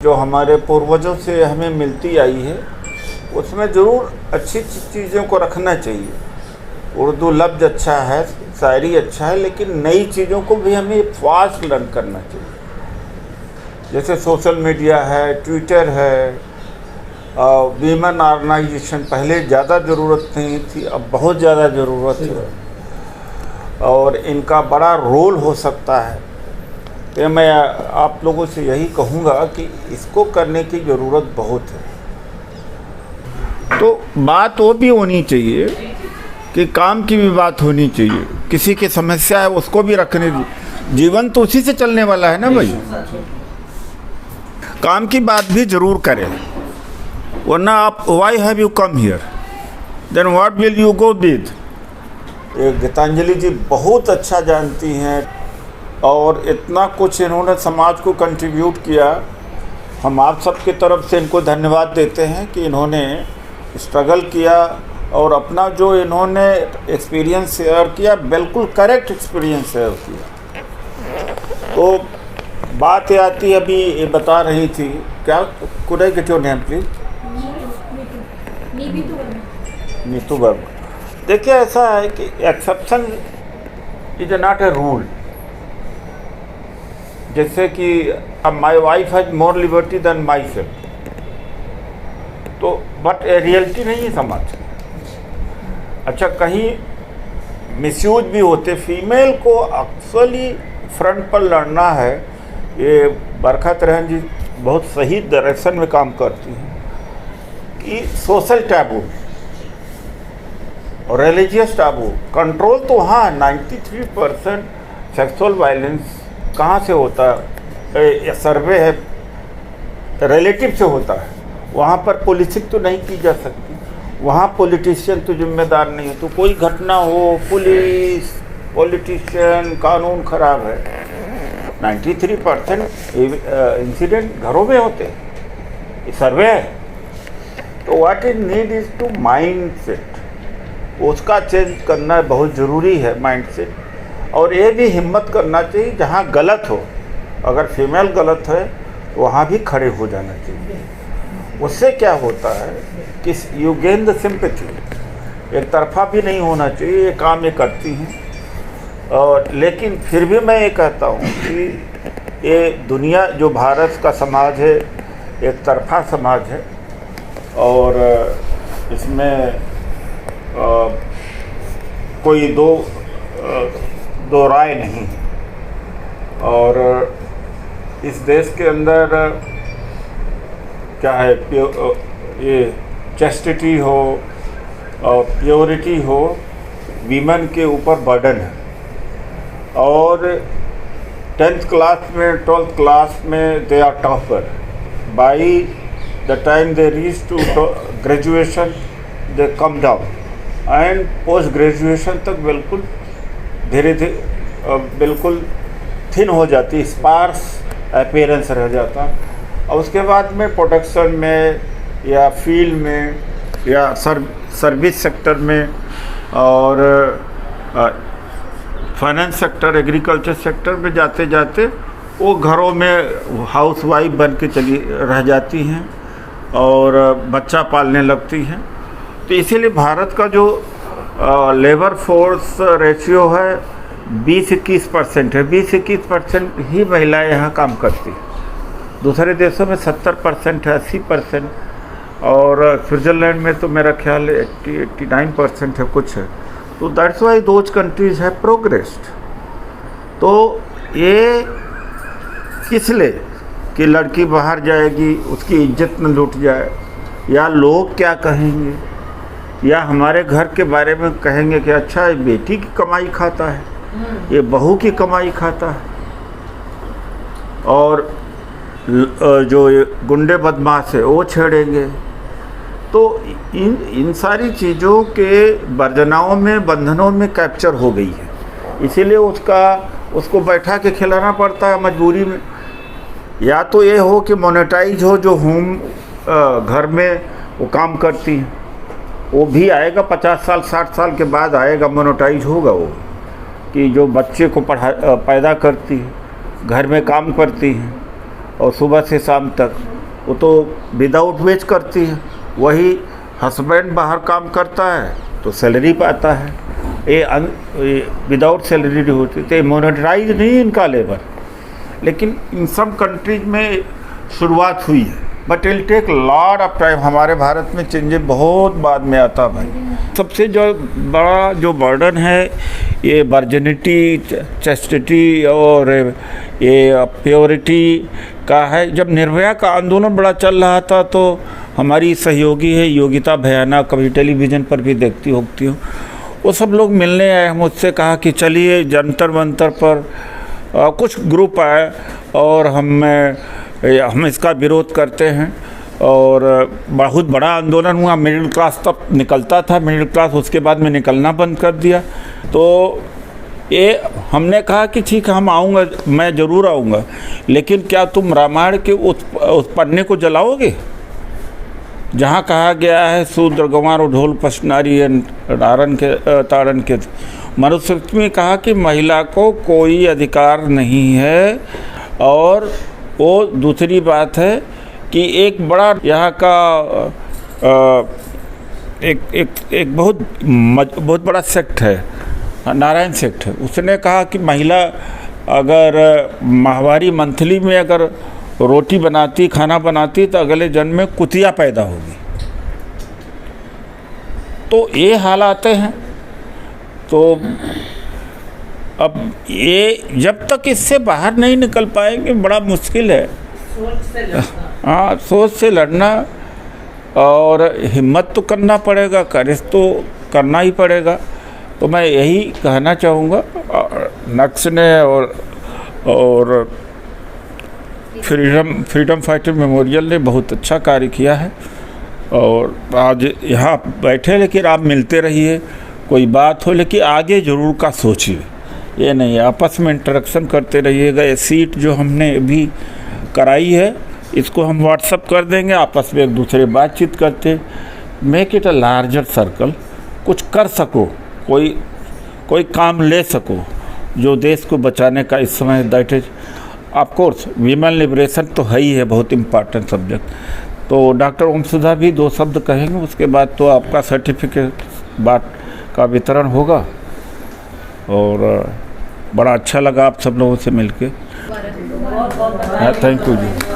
जो हमारे पूर्वजों से हमें मिलती आई है उसमें ज़रूर अच्छी चीज़ों को रखना चाहिए। उर्दू लफ्ज़ अच्छा है, शायरी अच्छा है, लेकिन नई चीज़ों को भी हमें फास्ट लर्न करना चाहिए। जैसे सोशल मीडिया है, ट्विटर है, वीमेन ऑर्गेनाइजेशन पहले ज़्यादा ज़रूरत नहीं थी, अब बहुत ज़्यादा ज़रूरत है और इनका बड़ा रोल हो सकता है। तो मैं आप लोगों से यही कहूँगा कि इसको करने की ज़रूरत बहुत है। तो बात वो भी होनी चाहिए कि काम की भी बात होनी चाहिए, किसी की समस्या है उसको भी रखने दी। जीवन तो उसी से चलने वाला है ना भाई। काम की बात भी ज़रूर करें, वरना आप why have you come here, then what will you go with. Geetanjali ji बहुत अच्छा जानती हैं और इतना कुछ इन्होंने समाज को कंट्रीब्यूट किया। हम आप सबकी तरफ से इनको धन्यवाद देते हैं कि इन्होंने स्ट्रगल किया और अपना जो इन्होंने एक्सपीरियंस शेयर किया, बिल्कुल करेक्ट एक्सपीरियंस शेयर किया। तो बात ये आती है, अभी ये बता रही थी, क्या could I get your name please? Neetu Verma. देखिए ऐसा है कि exception is not a rule. जैसे कि my wife has more liberty than myself, तो बट रियलिटी नहीं है समाज। अच्छा, कहीं मिसयूज भी होते। फीमेल को एक्चुअली फ्रंट पर लड़ना है। ये बरखत रहन जी बहुत सही डायरेक्शन में काम करती हैं कि सोशल टैबू और रिलीजियस टैबू कंट्रोल तो हाँ 93% सेक्सुअल वायलेंस कहाँ से होता है? सर्वे है, रिलेटिव से होता है। वहाँ पर पुलिसिंग तो नहीं की जा सकती, वहाँ पॉलिटिशियन तो जिम्मेदार नहीं है। तो कोई घटना हो, पुलिस, पॉलिटिशियन, कानून खराब है। 93% इंसिडेंट घरों में होते हैं। ये सर्वे है। तो what is need is to mind set, उसका चेंज करना बहुत ज़रूरी है, माइंड सेट। और ये भी हिम्मत करना चाहिए जहाँ गलत हो, अगर फीमेल गलत है वहाँ भी खड़े हो जाना चाहिए। उससे क्या होता है कि यू गेन द सिंपैथी। एक तरफा भी नहीं होना चाहिए, ये काम ये करती हैं। और लेकिन फिर भी मैं ये कहता हूँ कि ये दुनिया जो भारत का समाज है एक तरफा समाज है और इसमें कोई दो राय नहीं। और इस देश के अंदर क्या है, ये चेस्टिटी हो और प्योरिटी हो, वीमेन के ऊपर बर्डन है। और 10th क्लास में, 12th क्लास में they are topper. By the time they reach to graduation they come down, and post graduation तक बिल्कुल धीरे धीरे बिल्कुल थिन हो जाती, स्पार्स अपीयरेंस रह जाता। और उसके बाद में प्रोडक्शन में या फील्ड में या सर्विस सेक्टर में और फाइनेंस सेक्टर, एग्रीकल्चर सेक्टर में जाते जाते वो घरों में हाउस वाइफ बन के चली रह जाती हैं और बच्चा पालने लगती हैं। तो इसीलिए भारत का जो लेबर फोर्स रेशियो है 20-21% है। 20-21% ही महिलाएं यहाँ काम करती हैं। दूसरे देशों में 70% है, 80%, और स्विट्ज़रलैंड में तो मेरा ख्याल 80-89% है कुछ है। तो दैट्स वाई दोज कंट्रीज है प्रोग्रेस्ड। तो ये इसलिए कि लड़की बाहर जाएगी, उसकी इज्जत न लूट जाए, या लोग क्या कहेंगे, या हमारे घर के बारे में कहेंगे कि अच्छा ये बेटी की कमाई खाता है, ये बहू की कमाई खाता है। और जो ये गुंडे बदमाश है वो छेड़ेंगे। तो इन सारी चीज़ों के बर्जनाओं में, बंधनों में कैप्चर हो गई है। इसीलिए उसको बैठा के खिलाना पड़ता है मजबूरी में। या तो ये हो कि मोनेटाइज हो, जो होम घर में वो काम करती हैं, वो भी आएगा 50 साल 60 साल के बाद आएगा, मोनेटाइज होगा वो, कि जो बच्चे को पैदा करती है, घर में काम करती हैं, और सुबह से शाम तक वो तो विदाउट वेज करती है। वही हस्बैंड बाहर काम करता है तो सैलरी पाता है, ये विदाउट सैलरी होती, तो मोनेटाइज नहीं इनका लेबर। लेकिन इन सब कंट्रीज में शुरुआत हुई है, but it'll take lot of time. हमारे भारत में चेंजेस बहुत बाद में आता भाई। सबसे जो बड़ा जो बर्डन है ये वर्जिनिटी, चैस्टिटी और ये प्योरिटी का है। जब निर्भया का आंदोलन बड़ा चल रहा था तो हमारी सहयोगी है योगिता भयाना, कभी टेलीविज़न पर भी देखती होती हूँ, वो सब लोग मिलने आए, मुझसे कहा कि चलिए जंतर मंतर पर कुछ ग्रुप आए और हम इसका विरोध करते हैं। और बहुत बड़ा आंदोलन हुआ। मिडिल क्लास तब निकलता था, मिडिल क्लास उसके बाद में निकलना बंद कर दिया। तो ये हमने कहा कि ठीक है हम आऊँगा, मैं ज़रूर आऊँगा, लेकिन क्या तुम रामायण के उस पन्ने को जलाओगे जहाँ कहा गया है शूद्र गंवार ढोल पशनारी ताड़न के। मनुस्मृति में कहा कि महिला को कोई अधिकार नहीं है। और वो दूसरी बात है कि एक बड़ा यहाँ का एक बहुत बड़ा सेक्ट है, नारायण सेक्ट है, उसने कहा कि महिला अगर माहवारी मंथली में अगर रोटी बनाती, खाना बनाती, तो अगले जन्म में कुतिया पैदा होगी। तो ये हालात हैं। तो अब ये जब तक इससे बाहर नहीं निकल पाएंगे बड़ा मुश्किल है। हाँ, सोच से लड़ना और हिम्मत तो करना पड़ेगा, करेज तो करना ही पड़ेगा। तो मैं यही कहना चाहूँगा, नक्स ने और फ्रीडम फाइटर मेमोरियल ने बहुत अच्छा कार्य किया है। और आज यहाँ बैठे, लेकिन आप मिलते रहिए, कोई बात हो लेकिन आगे ज़रूर का सोचिए, ये नहीं आपस में इंटरेक्शन करते रहिएगा। ये सीट जो हमने अभी कराई है इसको हम व्हाट्सअप कर देंगे, आपस में एक दूसरे बातचीत करते, make it a larger circle, कुछ कर सको, कोई काम ले सको जो देश को बचाने का इस समय। That is of course women liberation तो है ही है, बहुत इम्पॉर्टेंट सब्जेक्ट। तो डॉक्टर ओमसुधा भी 2 शब्द कहेंगे, उसके बाद तो आपका सर्टिफिकेट बात का वितरण होगा। और बड़ा अच्छा लगा आप सब लोगों से मिलके। Thank you ji.